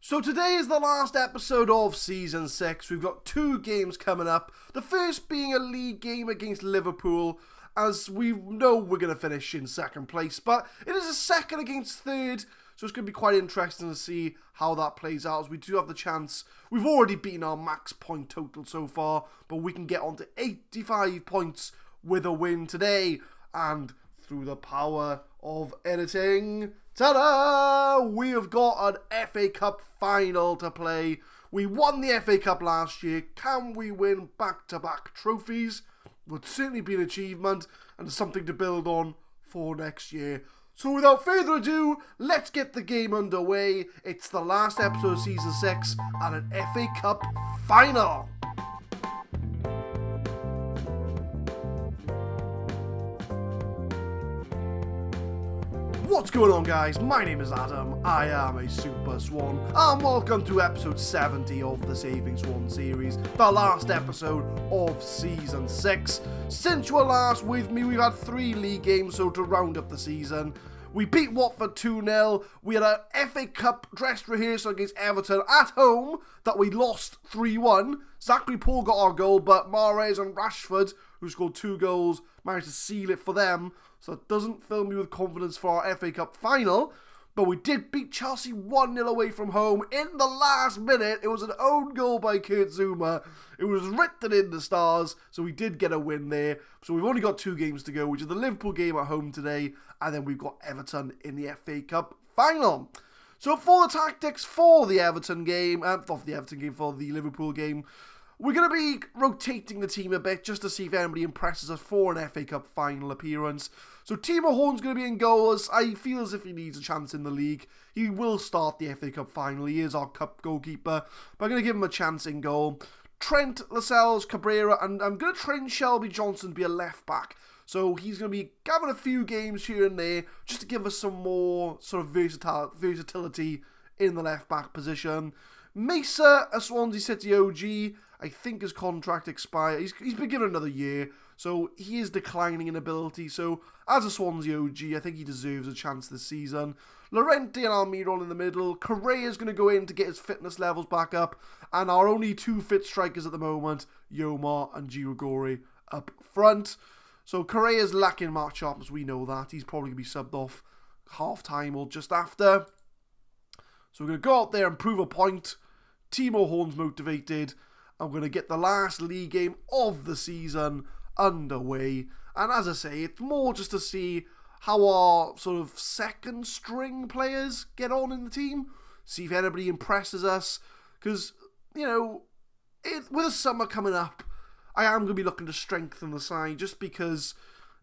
So today is the last episode of Season 6. We've got 2 games coming up. The first being a league game against Liverpool, as we know we're going to finish in second place. But it is a second against third, so it's going to be quite interesting to see how that plays out, as we do have the chance. We've already beaten our max point total so far, but we can get on to 85 points with a win today. And through the power of editing, ta-da! We have got an FA Cup final to play. We won the FA Cup last year. Can we win back-to-back trophies? Would certainly be an achievement and something to build on for next year. So without further ado, let's get the game underway. It's the last episode of Season 6 and an FA Cup final. What's going on, guys? My name is Adam, I am a Super Swan, and welcome to episode 70 of the Saving Swans series, the last episode of Season 6. Since you were last with me, we've had 3 league games, so to round up the season, we beat Watford 2-0, we had a FA Cup dress rehearsal against Everton at home that we lost 3-1. Zachary Paul got our goal, but Mahrez and Rashford, who scored 2 goals, managed to seal it for them. So it doesn't fill me with confidence for our FA Cup final. But we did beat Chelsea 1-0 away from home in the last minute. It was an own goal by Kurt Zuma. It was written in the stars. So we did get a win there. So we've only got 2 games to go, which is the Liverpool game at home today. And then we've got Everton in the FA Cup final. So for the tactics for the Everton game, for the Liverpool game, we're going to be rotating the team a bit just to see if anybody impresses us for an FA Cup final appearance. So Timo Horn's going to be in goal, as I feel as if he needs a chance in the league. He will start the FA Cup final. He is our cup goalkeeper, but I'm going to give him a chance in goal. Trent, Lascelles, Cabrera, and I'm going to train Shelby Johnson to be a left back. So he's going to be having a few games here and there just to give us some more sort of versatility in the left back position. Mesa, a Swansea City OG, I think his contract expired. He's been given another year, so he is declining in ability. So as a Swansea OG, I think he deserves a chance this season. Llorente and Almiron in the middle. Correa is going to go in to get his fitness levels back up. And our only 2 fit strikers at the moment, Yomar and Girigori up front. So Correa's lacking match sharpness, we know that. He's probably going to be subbed off half-time or just after. So we're going to go out there and prove a point. Timo Horn's motivated. I'm going to get the last league game of the season underway. And as I say, it's more just to see how our sort of second string players get on in the team. See if anybody impresses us. Because, you know, with the summer coming up, I am going to be looking to strengthen the side. Just because,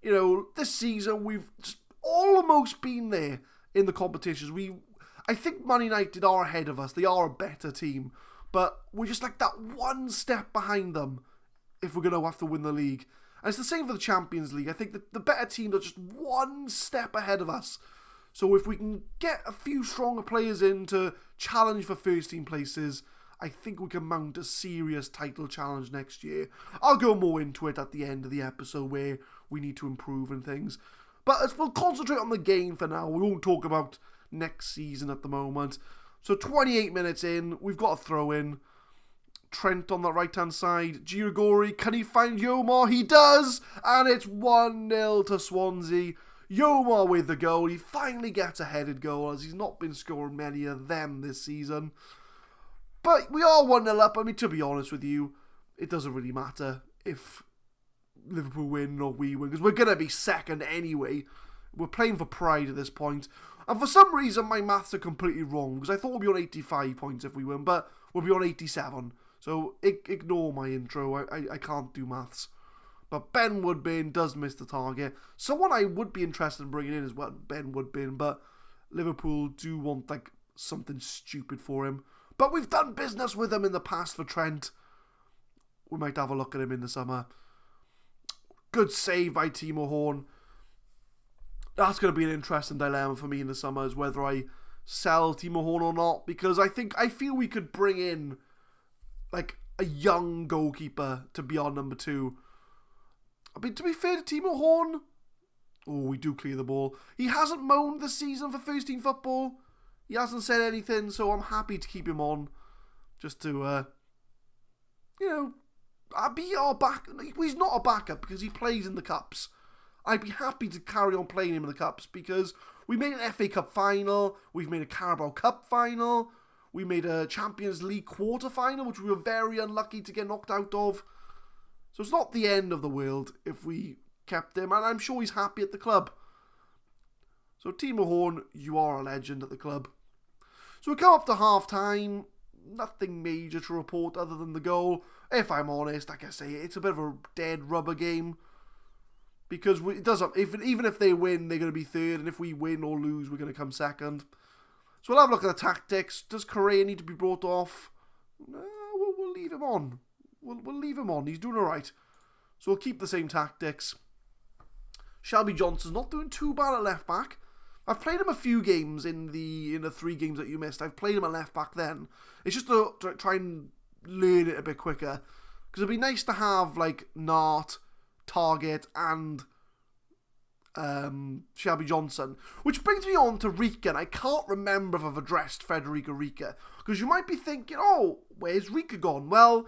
you know, this season we've just almost been there in the competitions. I think Man United are ahead of us. They are a better team. But we're just like that one step behind them if we're going to have to win the league. And it's the same for the Champions League. I think that the better teams are just one step ahead of us. So if we can get a few stronger players in to challenge for first team places, I think we can mount a serious title challenge next year. I'll go more into it at the end of the episode where we need to improve and things. But we'll concentrate on the game for now. We won't talk about next season at the moment. So 28 minutes in, we've got a throw in. Trent on the right hand side. Girigori, can he find Yomar? He does! And it's 1-0 to Swansea. Yomar with the goal. He finally gets a headed goal, as he's not been scoring many of them this season. But we are 1-0 up. I mean, to be honest with you, it doesn't really matter if Liverpool win or we win, because we're going to be second anyway. We're playing for pride at this point. And for some reason, my maths are completely wrong, because I thought we'd be on 85 points if we win, but we'll be on 87. So ignore my intro. I can't do maths. But Ben Woodburn does miss the target. Someone I would be interested in bringing in is Ben Woodburn, but Liverpool do want like something stupid for him. But we've done business with him in the past for Trent. We might have a look at him in the summer. Good save by Timo Horn. That's going to be an interesting dilemma for me in the summer, is whether I sell Timo Horn or not, because I feel we could bring in like a young goalkeeper to be our number 2. I mean, to be fair to Timo Horn, oh, we do clear the ball. He hasn't moaned this season for first team football. He hasn't said anything, so I'm happy to keep him on. Just to, be our back. He's not a backup because he plays in the Cups. I'd be happy to carry on playing him in the Cups because we made an FA Cup final, we've made a Carabao Cup final, we made a Champions League quarter final, which we were very unlucky to get knocked out of. So it's not the end of the world if we kept him, and I'm sure he's happy at the club. So Timo Horn, you are a legend at the club. So we come up to half-time. Nothing major to report other than the goal. If I'm honest, like I say, it's a bit of a dead rubber game. Because even if they win, they're going to be third. And if we win or lose, we're going to come second. So we'll have a look at the tactics. Does Correa need to be brought off? No, we'll leave him on. We'll leave him on. He's doing all right. So we'll keep the same tactics. Shelby Johnson's not doing too bad at left back. I've played him a few games in the 3 games that you missed. I've played him at left back then. It's just to try and learn it a bit quicker. Because it'd be nice to have like Nart, Target and Shelby Johnson. Which brings me on to Rika. And I can't remember if I've addressed Federico Rika. Because you might be thinking, oh, where's Rika gone? Well,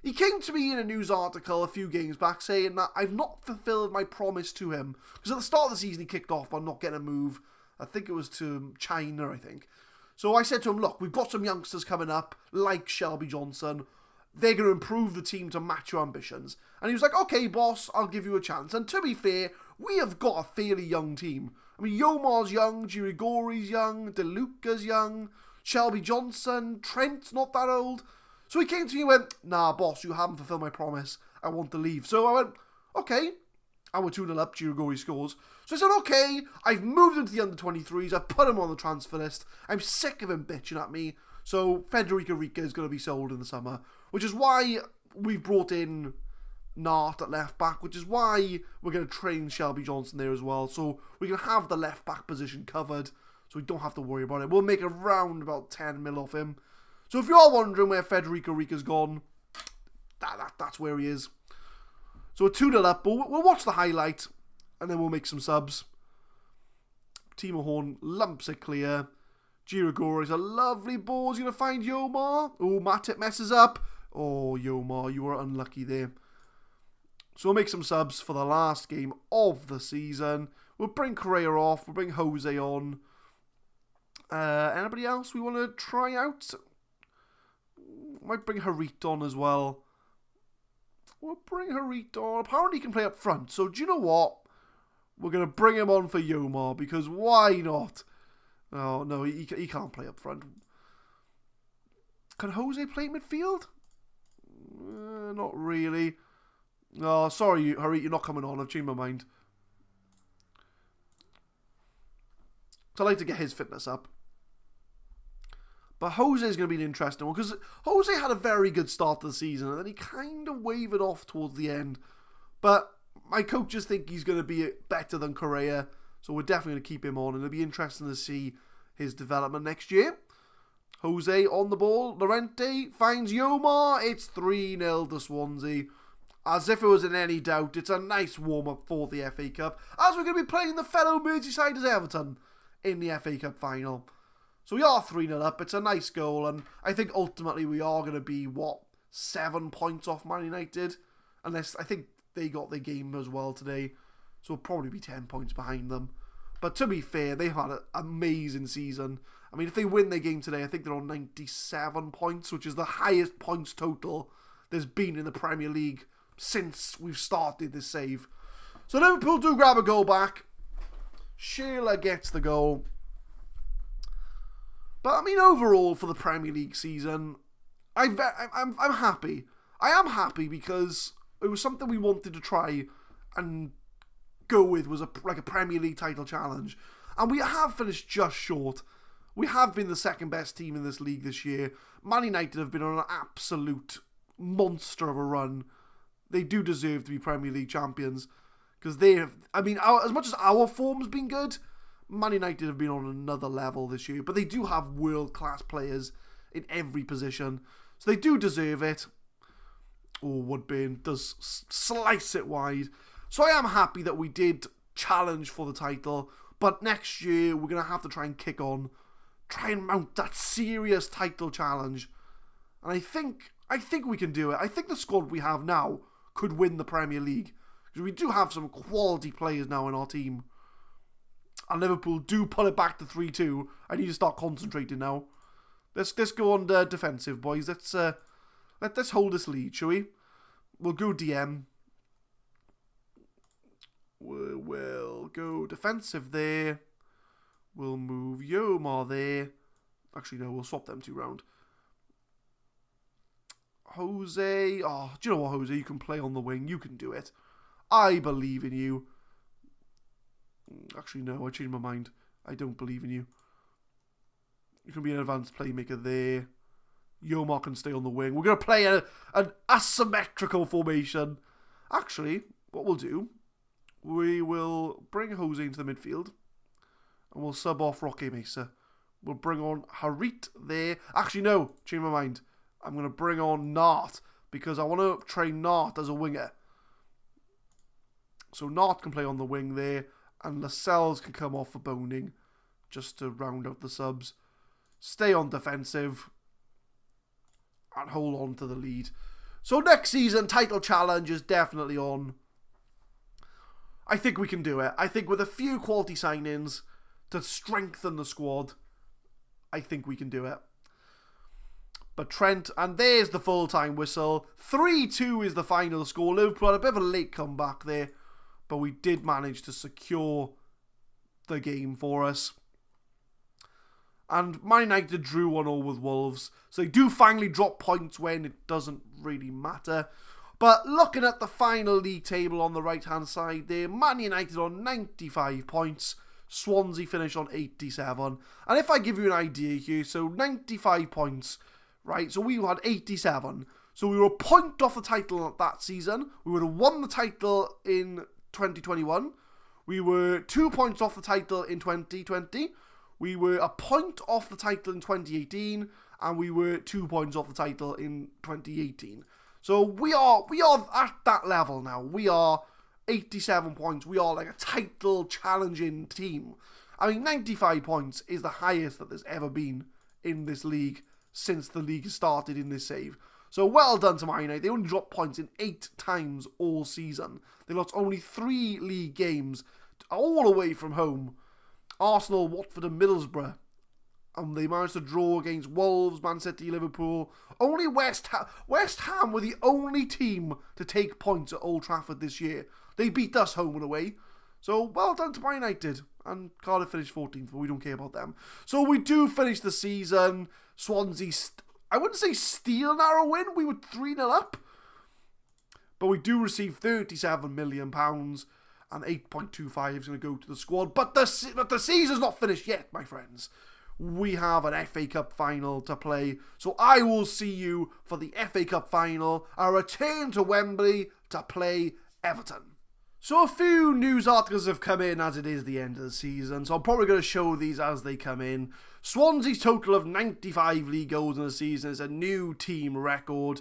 he came to me in a news article a few games back saying that I've not fulfilled my promise to him. Because at the start of the season he kicked off by not getting a move. I think it was to China, I think. So I said to him, look, we've got some youngsters coming up, like Shelby Johnson. They're going to improve the team to match your ambitions. And he was like, okay, boss, I'll give you a chance. And to be fair, we have got a fairly young team. I mean, Yomar's young, Girigori's young, DeLuca's young, Shelby Johnson, Trent's not that old. So he came to me and went, nah, boss, you haven't fulfilled my promise. I want to leave. So I went, okay. And we're 2-0 up, Girigori scores. So I said, okay, I've moved into the under-23s, I've put him on the transfer list, I'm sick of him bitching at me, so Federico Rika is going to be sold in the summer, which is why we've brought in Nart at left back, which is why we're going to train Shelby Johnson there as well, so we can have the left back position covered, so we don't have to worry about it. We'll make around about 10 mil off him. So if you're wondering where Federico Rika's gone, that's where he is. So we're 2-0 up, but we'll watch the highlight, and then we'll make some subs. Timo Horn lumps it clear. Girigori's a lovely ball. He's going to find Yomar. Oh, Matip messes up. Oh, Yomar, you were unlucky there. So we'll make some subs for the last game of the season. We'll bring Correa off. We'll bring Jose on. Anybody else we want to try out? Might bring Harit on as well. We'll bring Harit on. Apparently he can play up front. So do you know what? We're going to bring him on for Yomar because why not? Oh, no, he can't play up front. Can Jose play midfield? Not really. Oh, sorry, Harit, you're not coming on. I've changed my mind. So I'd like to get his fitness up. But Jose is going to be an interesting one because Jose had a very good start to the season and then he kind of wavered off towards the end. But my coaches think he's going to be better than Correa, so we're definitely going to keep him on and it'll be interesting to see his development next year. Jose on the ball. Llorente finds Yomar. It's 3-0 to Swansea. As if it was in any doubt, it's a nice warm-up for the FA Cup as we're going to be playing the fellow Merseysiders Everton in the FA Cup final. So we are 3-0 up. It's a nice goal. And I think ultimately we are going to be, 7 points off Man United? Unless, I think they got their game as well today. So we'll probably be 10 points behind them. But to be fair, they've had an amazing season. I mean, if they win their game today, I think they're on 97 points, which is the highest points total there's been in the Premier League since we've started this save. So Liverpool do grab a goal back. Sheila gets the goal. But I mean, overall for the Premier League season, I'm happy. I am happy because it was something we wanted to try and go with, was a Premier League title challenge, and we have finished just short. We have been the second best team in this league this year. Man United have been on an absolute monster of a run. They do deserve to be Premier League champions because they have. I mean, as much as our form's been good, Man United have been on another level this year, but they do have world-class players in every position, so they do deserve it. Oh, Woodburn does slice it wide. So I am happy that we did challenge for the title, but next year we're going to have to try and kick on, try and mount that serious title challenge. And I think we can do it. I think the squad we have now could win the Premier League. Because we do have some quality players now in our team. And Liverpool do pull it back to 3-2. I need to start concentrating now. Let's go on the defensive, boys. Let's hold this lead, shall we? We'll go DM. We'll go defensive there. We'll move Yomar there. Actually, no, we'll swap them two round. Jose. Oh, do you know what, Jose? You can play on the wing. You can do it. I believe in you. Actually, no, I changed my mind. I don't believe in you. You can be an advanced playmaker there. Yomar can stay on the wing. We're going to play an asymmetrical formation. Actually, what we'll do, we will bring Jose into the midfield. And we'll sub off Roque Mesa. We'll bring on Harit there. Actually, no, change my mind. I'm going to bring on Nart because I want to train Nart as a winger. So Nart can play on the wing there. And Lascelles can come off for Boning just to round out the subs. Stay on defensive. And hold on to the lead. So next season, title challenge is definitely on. I think we can do it. I think with a few quality signings to strengthen the squad, I think we can do it. But Trent, and there's the full-time whistle. 3-2 is the final score. Liverpool had a bit of a late comeback there, but we did manage to secure the game for us. And Man United drew 1-0 with Wolves, so they do finally drop points when it doesn't really matter. But looking at the final league table on the right-hand side there, Man United on 95 points, Swansea finish on 87. And if I give you an idea here, so 95 points, right, so we had 87. So we were a point off the title that season. We would have won the title in 2021. We were 2 points off the title in 2020. We were a point off the title in 2018. And we were 2 points off the title in 2018. So we are at that level now. We are 87 points. We are like a title challenging team. I mean, 95 points is the highest that there's ever been in this league since the league started in this save. So well done to Man United. They only dropped points in 8 times all season. They lost only 3 league games, all away from home. Arsenal, Watford and Middlesbrough. And they managed to draw against Wolves, Man City, Liverpool. Only West Ham were the only team to take points at Old Trafford this year. They beat us home and away. So well done to Man United. And Cardiff finished 14th, but we don't care about them. So we do finish the season. Swansea, I wouldn't say steal our win. We were 3-0 up. But we do receive £37 million. And 8.25 is going to go to the squad. But the season's not finished yet, my friends. We have an FA Cup final to play. So I will see you for the FA Cup final. A return to Wembley to play Everton. So a few news articles have come in as it is the end of the season. So I'm probably going to show these as they come in. Swansea's total of 95 league goals in the season is a new team record.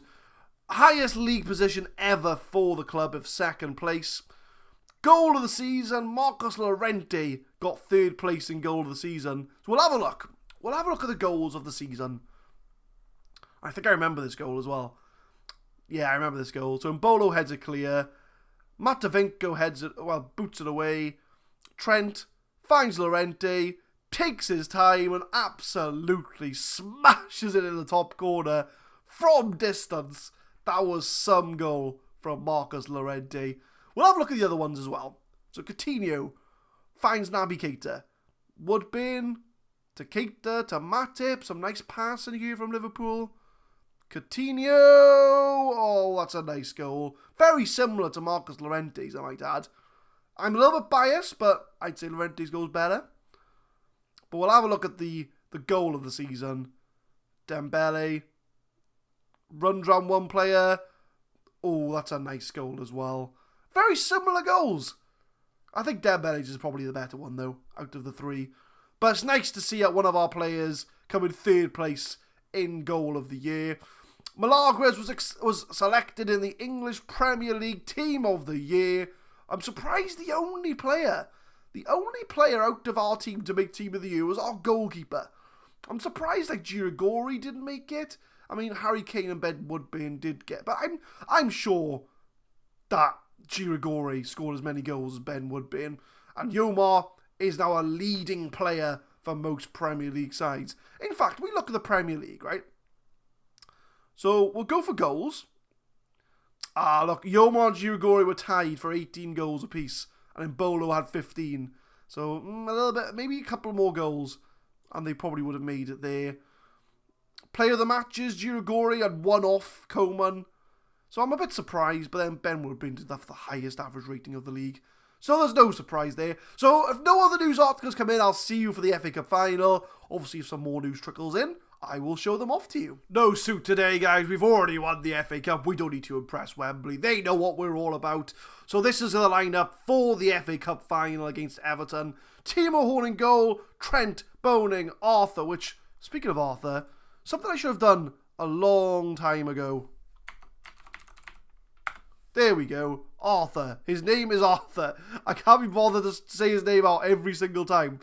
Highest league position ever for the club of second place. Goal of the season, Marcos Llorente got 3rd place in goal of the season. So we'll have a look. We'll have a look at the goals of the season. I think I remember this goal as well. Yeah, I remember this goal. So Mbolo heads it clear. Matavinko heads it, well, boots it away. Trent finds Llorente, takes his time and absolutely smashes it in the top corner from distance. That was some goal from Marcos Llorente. We'll have a look at the other ones as well. So Coutinho finds Naby Keita. Woodburn to Keita to Matip. Some nice passing here from Liverpool. Coutinho. Oh, that's a nice goal. Very similar to Marcos Llorente's, I might add. I'm a little bit biased, but I'd say Llorente's goal's better. But we'll have a look at the goal of the season. Dembele. Runs round one player. Oh, that's a nice goal as well. Very similar goals. I think Dembele's is probably the better one, though, out of the 3. But it's nice to see one of our players come in 3rd place in goal of the year. Milagres was selected in the English Premier League Team of the Year. I'm surprised the only player out of our team to make Team of the Year was our goalkeeper. I'm surprised like Girigori didn't make it. I mean, Harry Kane and Ben Woodburn did get, but I'm sure that Girigori scored as many goals as Ben Woodburn, and Yomar is now a leading player for most Premier League sides. In fact, we look at the Premier League, right? So we'll go for goals. Look, Yomar and Girigori were tied for 18 goals apiece, and Mbolo had 15. So a little bit, maybe a couple more goals, and they probably would have made it there. Player of the matches, Girigori had one off Coman. So I'm a bit surprised, but then Ben Woodburn did have the highest average rating of the league. So there's no surprise there. So if no other news articles come in, I'll see you for the FA Cup final. Obviously, if some more news trickles in, I will show them off to you. No suit today, guys. We've already won the FA Cup. We don't need to impress Wembley. They know what we're all about. So this is the lineup for the FA Cup final against Everton. Timo Horn in goal, Trent, Boning, Arthur, which, speaking of Arthur, something I should have done a long time ago. There we go. Arthur. His name is Arthur. I can't be bothered to say his name out every single time.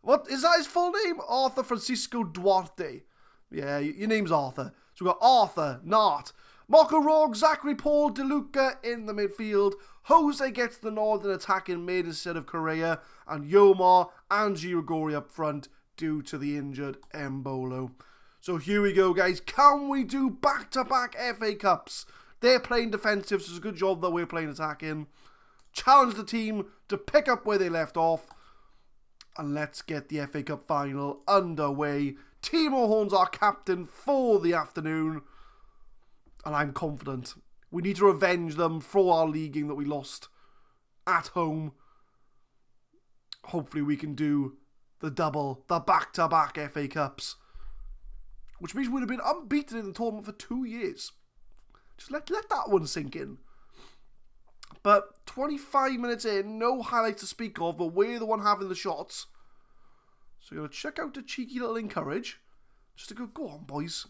What? Is that his full name? Arthur Francisco Duarte. Yeah, your name's Arthur. So we've got Arthur, Nart, Marco Rog, Zachary Paul, De Luca in the midfield. Jose gets the nod in attacking mid instead of Correa. And Yomar and Girigori up front due to the injured Mbolo. So here we go, guys. Can we do back-to-back FA Cups? They're playing defensive, so it's a good job that we're playing attacking. Challenge the team to pick up where they left off. And let's get the FA Cup final underway. Timo Horn's our captain for the afternoon. And I'm confident. We need to revenge them for our league game that we lost at home. Hopefully we can do the double, the back-to-back FA Cups. Which means we'd have been unbeaten in the tournament for 2 years. Just let that one sink in. But 25 minutes in, no highlights to speak of, but we're the one having the shots. So you're going to check out the cheeky little encourage. Just to go on, boys.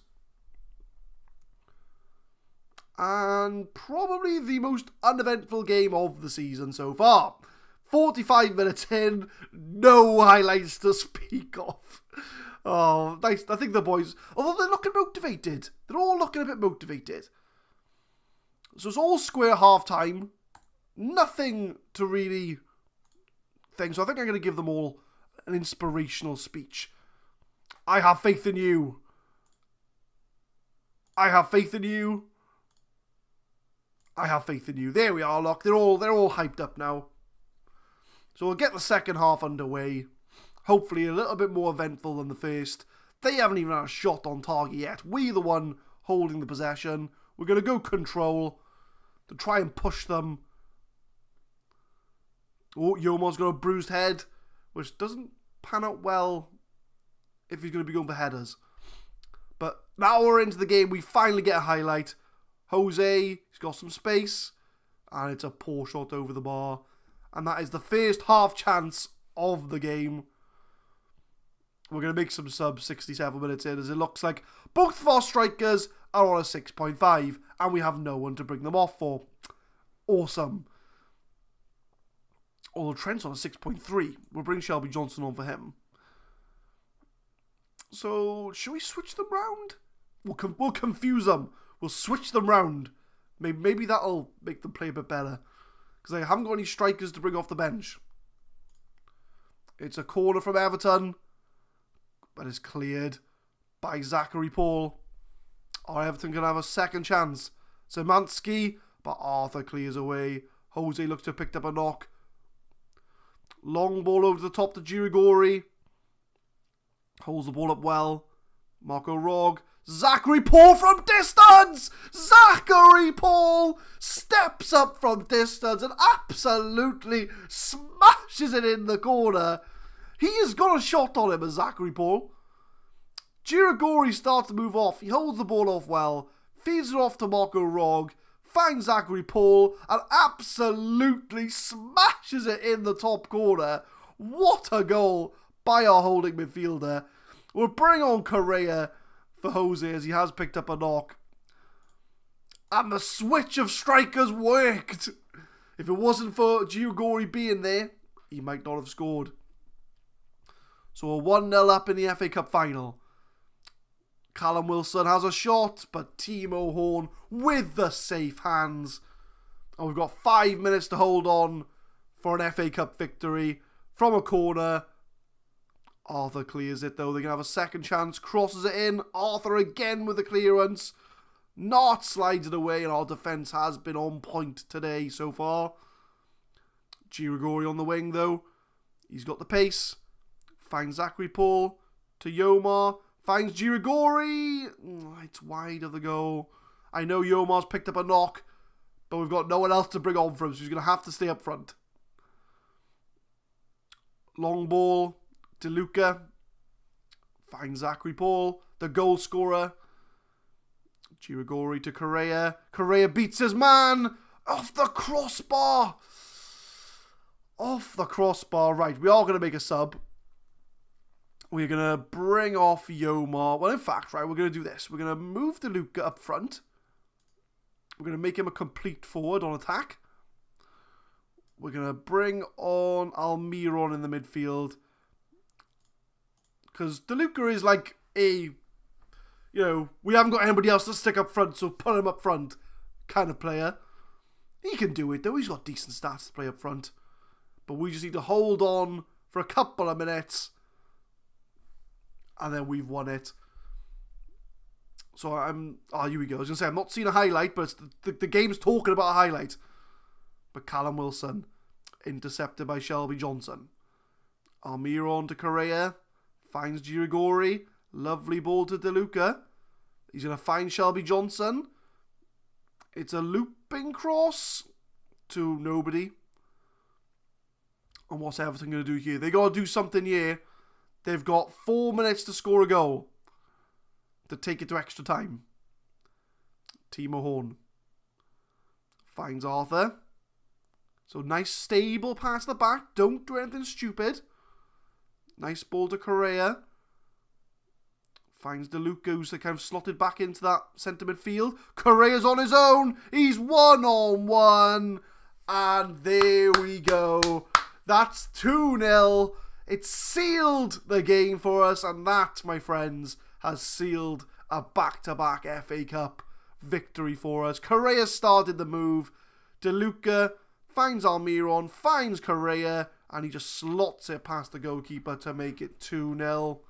And probably the most uneventful game of the season so far. 45 minutes in, no highlights to speak of. Oh, nice. I think the boys, although they're looking motivated, they're all looking a bit motivated. So it's all square half time. Nothing to really think. So I think I'm going to give them all an inspirational speech. I have faith in you. I have faith in you. I have faith in you. There we are, look. They're all hyped up now. So we'll get the second half underway. Hopefully a little bit more eventful than the first. They haven't even had a shot on target yet. We're the one holding the possession. We're going to go control to try and push them. Oh, Yomar's got a bruised head, which doesn't pan out well if he's going to be going for headers. But now we're into the game. We finally get a highlight. Jose, he's got some space. And it's a poor shot over the bar. And that is the first half chance of the game. We're going to make some subs 67 minutes in, as it looks like both of our strikers are on a 6.5 and we have no one to bring them off for. Awesome. Although Trent's on a 6.3. We'll bring Shelby Johnson on for him. So, should we switch them round? We'll confuse them. We'll switch them round. Maybe that'll make them play a bit better. Because I haven't got any strikers to bring off the bench. It's a corner from Everton. But it's cleared by Zachary Paul. Our Everton can have a second chance. Szymanski, but Arthur clears away. Jose looks to have picked up a knock. Long ball over the top to Girigori. Holds the ball up well. Marco Rog. Zachary Paul from distance! Zachary Paul steps up from distance and absolutely smashes it in the corner. He has got a shot on him, as Zachary Paul. Girigori starts to move off. He holds the ball off well. Feeds it off to Marco Rog. Finds Zachary Paul and absolutely smashes it in the top corner. What a goal by our holding midfielder. We'll bring on Correa for Jose, as he has picked up a knock. And the switch of strikers worked. If it wasn't for Girigori being there, he might not have scored. So we're 1-0 up in the FA Cup final. Callum Wilson has a shot, but Timo Horn with the safe hands. And we've got 5 minutes to hold on for an FA Cup victory from a corner. Arthur clears it though. They're going to have a second chance. Crosses it in. Arthur again with the clearance. Not slides it away, and our defence has been on point today so far. Girigori on the wing though. He's got the pace. Finds Zachary Paul to Yomar. Finds Girigori. It's wide of the goal. I know Yomar's picked up a knock, but we've got no one else to bring on for him, so he's going to have to stay up front. Long ball. DeLuca. Finds Zachary Paul, the goal scorer. Girigori to Correa. Correa beats his man. Off the crossbar. Off the crossbar. Right, we are going to make a sub. We're going to bring off Yomar. Well, in fact, right, we're going to do this. We're going to move DeLuca up front. We're going to make him a complete forward on attack. We're going to bring on Almiron in the midfield. Because DeLuca is like a, we haven't got anybody else to stick up front, so put him up front kind of player. He can do it though. He's got decent stats to play up front. But we just need to hold on for a couple of minutes. And then we've won it. So here we go. I was going to say, I'm not seeing a highlight, but it's the game's talking about a highlight. But Callum Wilson, intercepted by Shelby Johnson. Almiron to Correa. Finds Girigori. Lovely ball to DeLuca. He's going to find Shelby Johnson. It's a looping cross to nobody. And what's Everton going to do here? They got to do something here. They've got 4 minutes to score a goal. To take it to extra time. Timo Horn. Finds Arthur. So nice stable pass the back. Don't do anything stupid. Nice ball to Correa. Finds DeLuca, who's kind of slotted back into that centre midfield. Correa's on his own. He's 1-on-1. And there we go. That's 2-0. It sealed the game for us. And that, my friends, has sealed a back-to-back FA Cup victory for us. Correa started the move. DeLuca finds Almiron, finds Correa, and he just slots it past the goalkeeper to make it 2-0.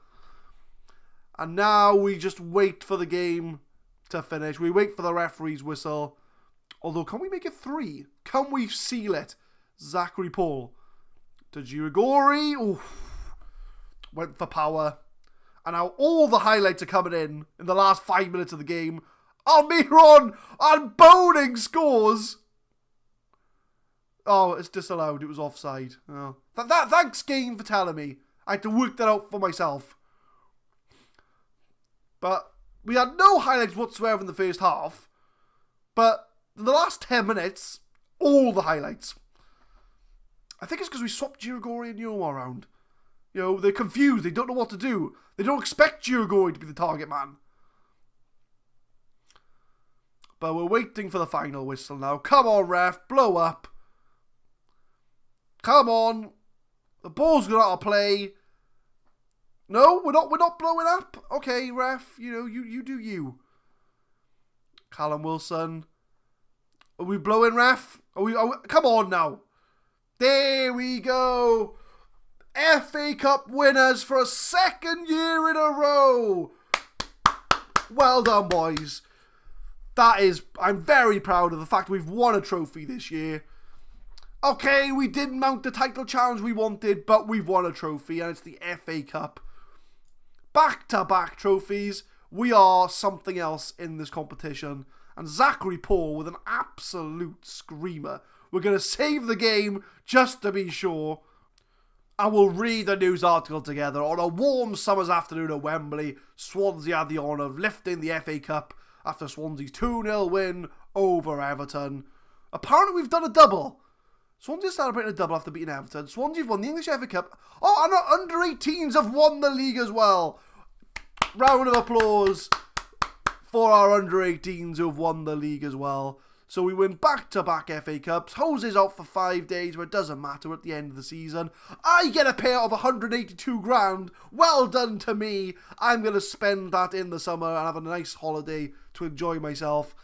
And now we just wait for the game to finish. We wait for the referee's whistle. Although, can we make it 3? Can we seal it? Zachary Paul to Girigori. Oof. Went for power. And now all the highlights are coming in the last 5 minutes of the game. Almiron and Boning scores. Oh, it's disallowed. It was offside. Oh. Thanks, game, for telling me. I had to work that out for myself. But we had no highlights whatsoever in the first half. But in the last 10 minutes, all the highlights. I think it's because we swapped Girigori and Yoma around. They're confused. They don't know what to do. They don't expect Girigori to be the target man. But we're waiting for the final whistle now. Come on, ref. Blow up. Come on. The ball's going out of play. No, we're not blowing up. Okay, ref. You do you. Callum Wilson. Are we blowing, ref? Are we, come on now. There we go. FA Cup winners for a second year in a row. Well done, boys. I'm very proud of the fact we've won a trophy this year. Okay, we didn't mount the title challenge we wanted, but we've won a trophy, and it's the FA Cup. Back-to-back trophies. We are something else in this competition. And Zachary Paul with an absolute screamer. We're going to save the game just to be sure. And we'll read the news article together. On a warm summer's afternoon at Wembley, Swansea had the honour of lifting the FA Cup after Swansea's 2-0 win over Everton. Apparently we've done a double. Swansea celebrating a double after beating Everton. Swansea have won the English FA Cup. Oh, and our under-18s have won the league as well. Round of applause for our under-18s who have won the league as well. So we win back-to-back FA Cups. Jose's out for 5 days, but it doesn't matter at the end of the season. I get a payout of 182 grand. Well done to me. I'm going to spend that in the summer and have a nice holiday to enjoy myself.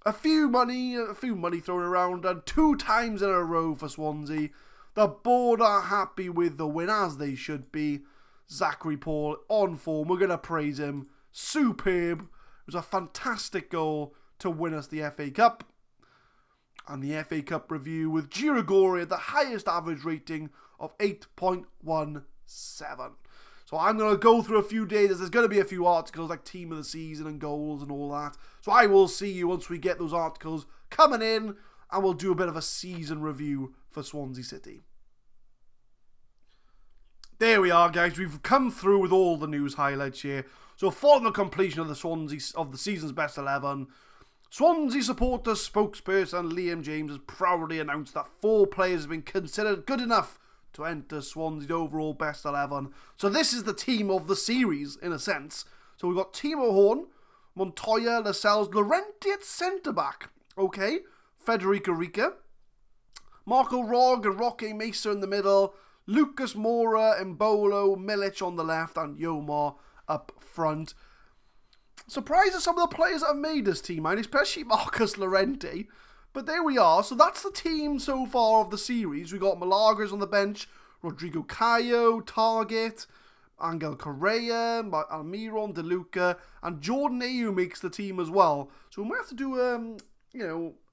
A few money thrown around, and 2 times in a row for Swansea. The board are happy with the win, as they should be. Zachary Paul on form. We're going to praise him. Superb. It was a fantastic goal to win us the FA Cup. And the FA Cup review with Girigori at the highest average rating of 8.17. So I'm going to go through a few days. There's going to be a few articles like team of the season and goals and all that. So I will see you once we get those articles coming in, and we'll do a bit of a season review for Swansea City. There we are, guys. We've come through with all the news highlights here. So following the completion of the season's best 11, Swansea supporter spokesperson Liam James has proudly announced that 4 players have been considered good enough to enter Swansea's overall best 11. So this is the team of the series, in a sense. So we've got Timo Horn, Montoya, Lascelles, Laurenti at centre-back. Okay. Federico Rica, Marco Rog and Roque Mesa in the middle, Lucas Moura, Mbolo, Milic on the left, and Yomar up front. Surprised at some of the players that have made this team, man, especially Marcus Laurenti. But there we are. So that's the team so far of the series. We got Milagres on the bench, Rodrigo Cayo, Target, Angel Correa, Almiron, De Luca, and Jordan Ayew makes the team as well. So we might have to do,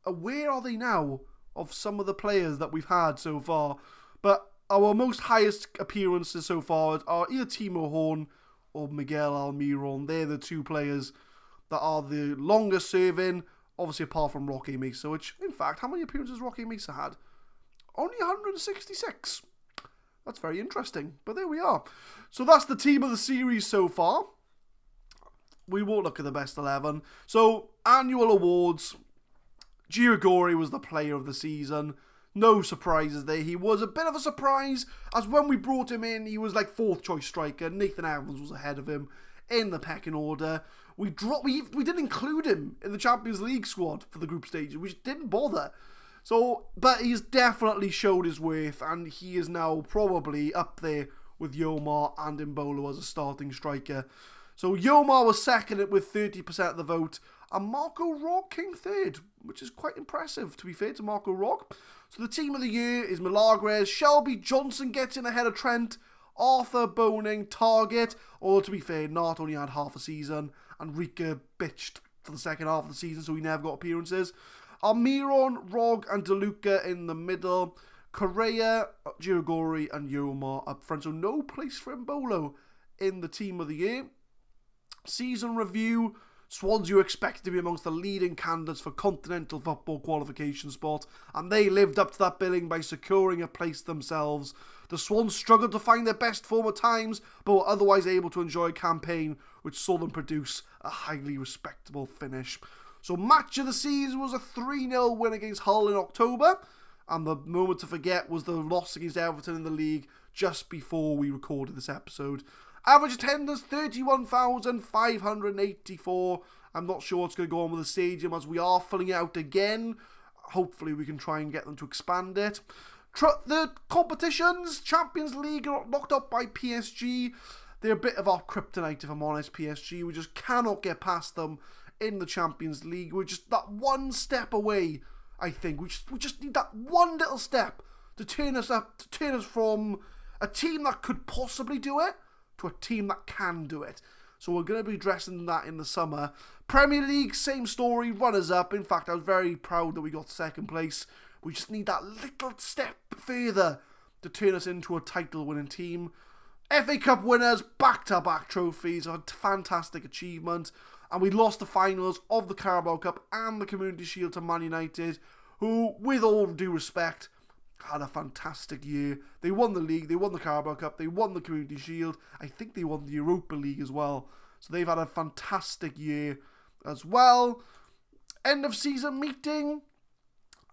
a where are they now of some of the players that we've had so far. But our most highest appearances so far are either Timo Horn or Miguel Almiron. They're the 2 players that are the longest serving, obviously apart from Roque Mesa, which, in fact, how many appearances Roque Mesa had? Only 166. That's very interesting, but there we are. So that's the team of the series so far. We won't look at the best 11. So, annual awards. Girigori was the player of the season. No surprises there. He was a bit of a surprise, as when we brought him in, he was like 4th choice striker. Nathan Evans was ahead of him in the pecking order. We didn't include him in the Champions League squad for the group stage. We just didn't bother. So, but he's definitely showed his worth, and he is now probably up there with Yomar and Mbolo as a starting striker. So Yomar was second with 30% of the vote, and Marco Rog came third, which is quite impressive, to be fair to Marco Rog. So the team of the year is Milagres. Shelby Johnson gets in ahead of Trent. Arthur Boning, Target. Or to be fair, Nart only had half a season, and Rika bitched for the second half of the season, so he never got appearances. Almiron, Rog, and De Luca in the middle. Correa, Girigori, and Yomar up front. So no place for Mbolo in the team of the year. Season review. Swansea were expected to be amongst the leading candidates for continental football qualification spot, and they lived up to that billing by securing a place themselves. The Swans struggled to find their best form at times, but were otherwise able to enjoy a campaign which saw them produce a highly respectable finish. So match of the season was a 3-0 win against Hull in October, and the moment to forget was the loss against Everton in the league just before we recorded this episode. Average attendance, 31,584. I'm not sure what's going to go on with the stadium as we are filling it out again. Hopefully we can try and get them to expand it. The competitions, Champions League are locked up by PSG. They're a bit of our kryptonite, if I'm honest, PSG. We just cannot get past them in the Champions League. We're just that one step away, I think. We just need that one little step to turn us from a team that could possibly do it to a team that can do it. So we're going to be addressing that in the summer. Premier League, same story, runners up. In fact, I was very proud that we got second place. We just need that little step further to turn us into a title-winning team. FA Cup winners, back-to-back trophies, a fantastic achievement. And we lost the finals of the Carabao Cup and the Community Shield to Man United, who, with all due respect, had a fantastic year. They won the league, they won the Carabao Cup, they won the Community Shield. I think they won the Europa League as well. So they've had a fantastic year as well. End of season meeting.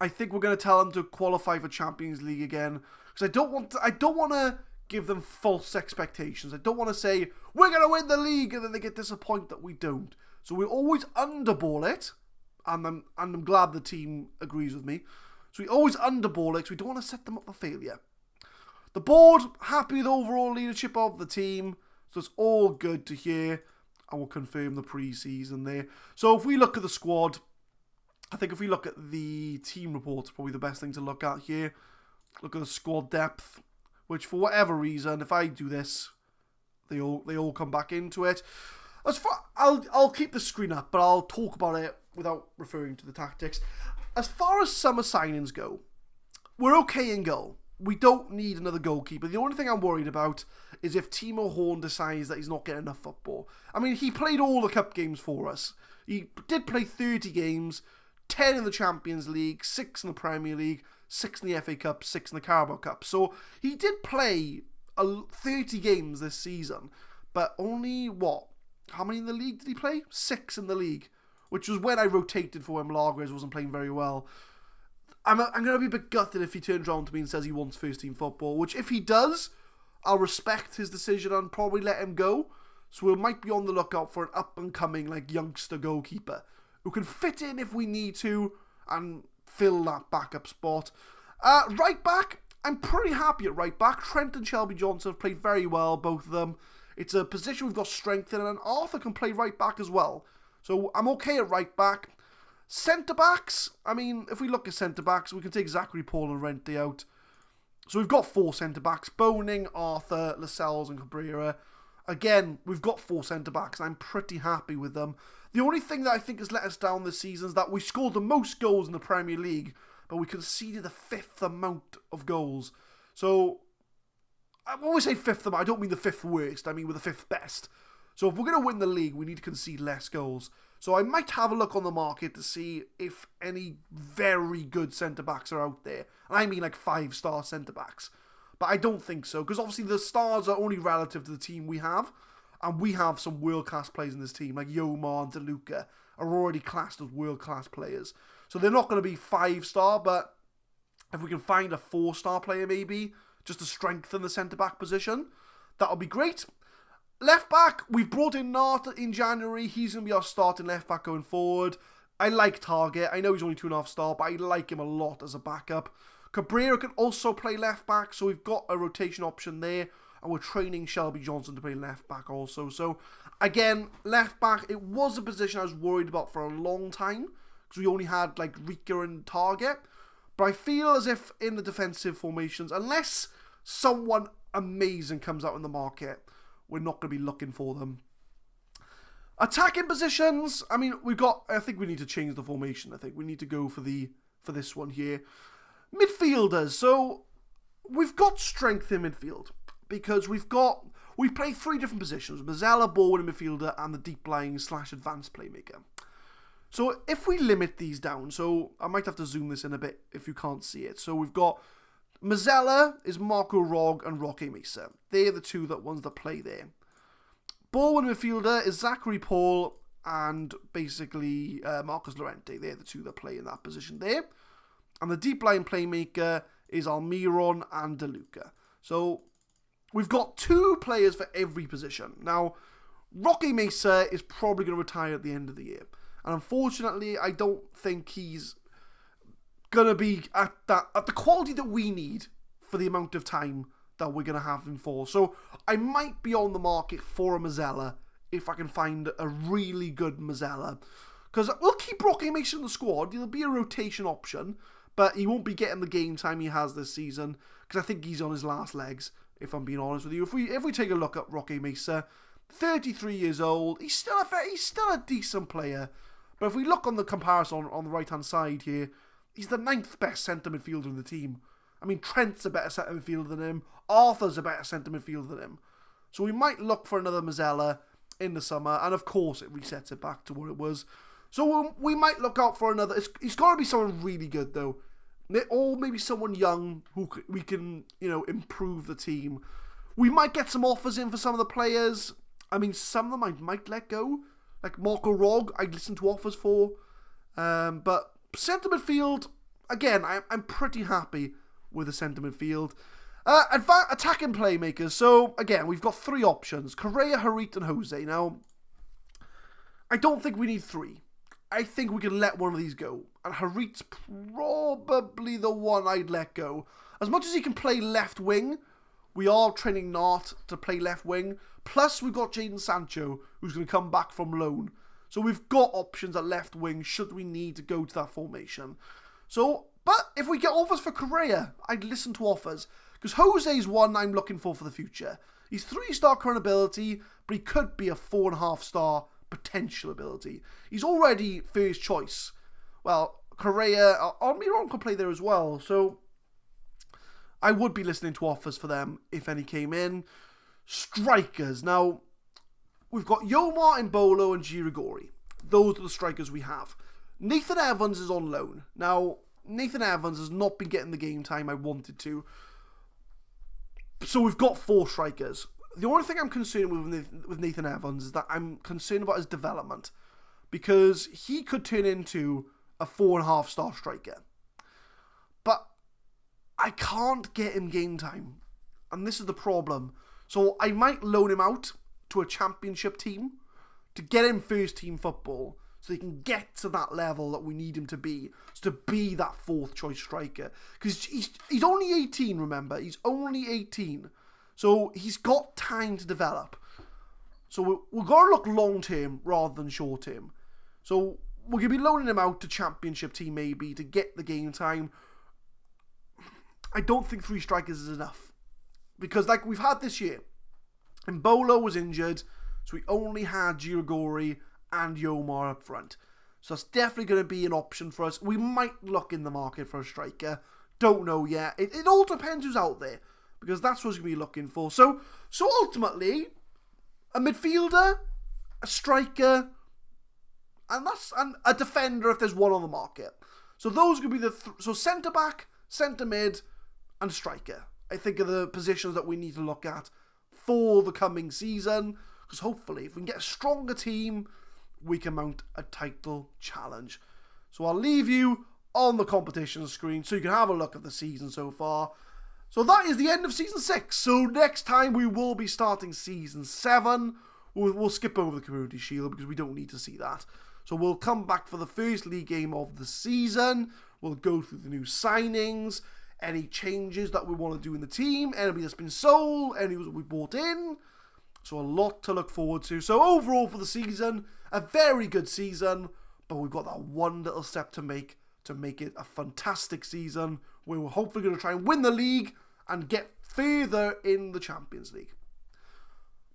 I think we're going to tell them to qualify for Champions League again, because I don't want to give them false expectations. I don't want to say we're going to win the league and then they get disappointed that we don't. So we always underball it and I'm glad the team agrees with me. So we always underball it, because we don't want to set them up for failure. The board, happy with the overall leadership of the team, so it's all good to hear, and we'll confirm the pre-season there. So if we look at the squad, I think if we look at the team report, it's probably the best thing to look at here. Look at the squad depth, which for whatever reason, if I do this, they all come back into it. I'll keep the screen up, but I'll talk about it without referring to the tactics. As far as summer signings go, we're okay in goal. We don't need another goalkeeper. The only thing I'm worried about is if Timo Horn decides that he's not getting enough football. I mean, he played all the cup games for us. He did play 30 games, 10 in the Champions League, 6 in the Premier League, 6 in the FA Cup, 6 in the Carabao Cup. So he did play 30 games this season, but only, how many in the league did he play? 6 in the league, which was when I rotated for when Lagres wasn't playing very well. I'm going to be a bit gutted if he turns around to me and says he wants first team football, which if he does, I'll respect his decision and probably let him go. So we might be on the lookout for an up-and-coming youngster goalkeeper who can fit in if we need to and fill that backup spot. Right back, I'm pretty happy at right back. Trent and Shelby Johnson have played very well, both of them. It's a position we've got strength in, and Arthur can play right back as well. So I'm okay at right back. Centre-backs, I mean, if we look at centre-backs, we can take Zachary Paul and Rente out. So we've got 4 centre-backs: Boning, Arthur, Lascelles and Cabrera. Again, we've got 4 centre-backs. I'm pretty happy with them. The only thing that I think has let us down this season is that we scored the most goals in the Premier League, but we conceded the 5th amount of goals. So, I always say 5th amount, I don't mean the 5th worst, I mean we're the 5th best. So if we're going to win the league, we need to concede less goals. So I might have a look on the market to see if any very good centre-backs are out there. And I mean 5-star centre-backs. But I don't think so, because obviously the stars are only relative to the team we have. And we have some world-class players in this team, like Yomar and DeLuca are already classed as world-class players. So they're not going to be 5-star, but if we can find a 4-star player maybe, just to strengthen the centre-back position, that'll be great. Left back, we've brought in Nart in January. He's going to be our starting left back going forward. I like Target. I know he's only 2.5 star, but I like him a lot as a backup. Cabrera can also play left back, so we've got a rotation option there. And we're training Shelby Johnson to play left back also. So, again, left back, it was a position I was worried about for a long time, because we only had Rika and Target. But I feel as if in the defensive formations, unless someone amazing comes out in the market, we're not going to be looking for them. Attacking positions, I mean, I think we need to change the formation. I think we need to go for this one here. Midfielders, so we've got strength in midfield, because we play 3 different positions: Mazzella, Bowen, midfielder, and the deep lying / advanced playmaker. So if we limit these down, so I might have to zoom this in a bit if you can't see it. So we've got Mazzella is Marco Rog and Roque Mesa. They're the 2 ones that play there. Bowen midfielder is Zachary Paul and basically Marcus Llorente. They're the 2 that play in that position there. And the deep line playmaker is Almiron and DeLuca. So we've got 2 players for every position. Now, Roque Mesa is probably going to retire at the end of the year. And unfortunately, I don't think he's going to be at the quality that we need for the amount of time that we're going to have him for. So I might be on the market for a Mazzella if I can find a really good Mazzella. Because we'll keep Roque Mesa in the squad. He'll be a rotation option, but he won't be getting the game time he has this season, because I think he's on his last legs, if I'm being honest with you. If we take a look at Roque Mesa, 33 years old, he's still a decent player. But if we look on the comparison on the right-hand side here, he's the 9th best centre midfielder in the team. I mean, Trent's a better centre midfielder than him. Arthur's a better centre midfielder than him. So we might look for another Mazzella in the summer, and of course it resets it back to what it was. So we might look out for another. It's got to be someone really good, though. Or maybe someone young who we can, improve the team. We might get some offers in for some of the players. I mean, some of them I might let go. Like Marco Rog, I'd listen to offers for. But centre midfield, again, I'm pretty happy with the centre midfield. Attacking playmakers. So, again, we've got 3 options: Correa, Harit, and Jose. Now, I don't think we need 3. I think we can let one of these go. And Harit's probably the one I'd let go. As much as he can play left wing, we are training Nart to play left wing. Plus, we've got Jadon Sancho, who's going to come back from loan. So we've got options at left wing should we need to go to that formation. So, but if we get offers for Correa, I'd listen to offers. Because Jose's one I'm looking for the future. He's 3-star current ability, but he could be a 4.5-star potential ability. He's already first choice. Well, Correa, Almiron could play there as well. So, I would be listening to offers for them if any came in. Strikers. Now, we've got Yomar, Mbolo, and Girigori. Those are the strikers we have. Nathan Evans is on loan. Now, Nathan Evans has not been getting the game time I wanted to. So we've got 4 strikers. The only thing I'm concerned with Nathan Evans is that I'm concerned about his development. Because he could turn into a 4.5-star striker. But I can't get him game time. And this is the problem. So I might loan him out to a championship team to get him first team football so he can get to that level that we need him to be. So to be that 4th choice striker. Because he's only 18, remember. He's only 18. So he's got time to develop. So we've got to look long term rather than short term. So we're going to be loaning him out to championship team maybe to get the game time. I don't think 3 strikers is enough. Because like we've had this year, Mbolo was injured, so we only had Girigori and Yomar up front. So that's definitely going to be an option for us. We might look in the market for a striker. Don't know yet. It all depends who's out there. Because that's what we're going to be looking for. So ultimately, a midfielder, a striker, and a defender if there's one on the market. So those are going to be so centre-back, centre-mid, and striker. I think are the positions that we need to look at for the coming season. Because hopefully, if we can get a stronger team, we can mount a title challenge. So I'll leave you on the competition screen so you can have a look at the season so far. So that is the end of Season 6. So next time we will be starting Season 7. We'll skip over the Community Shield because we don't need to see that. So we'll come back for the first league game of the season. We'll go through the new signings, any changes that we want to do in the team, anybody that's been sold, anybody that we bought in. So a lot to look forward to. So overall for the season, a very good season, but we've got that one little step to make it a fantastic season where we're hopefully going to try and win the league and get further in the Champions League.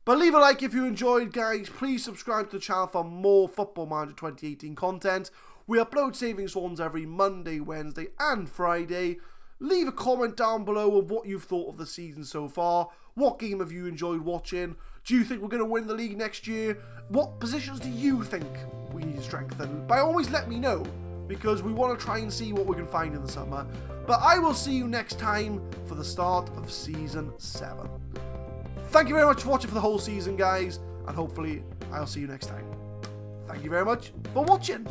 But leave a like if you enjoyed, guys. Please subscribe to the channel for more Football Manager 2018 content. We upload Saving Swans every Monday, Wednesday and Friday. Leave a comment down below of what you've thought of the season so far. What game have you enjoyed watching? Do you think we're going to win the league next year? What positions do you think we need to strengthen? By always let me know, because we want to try and see what we can find in the summer. But I will see you next time for the start of Season 7. Thank you very much for watching for the whole season, guys, and hopefully I'll see you next time. Thank you very much for watching.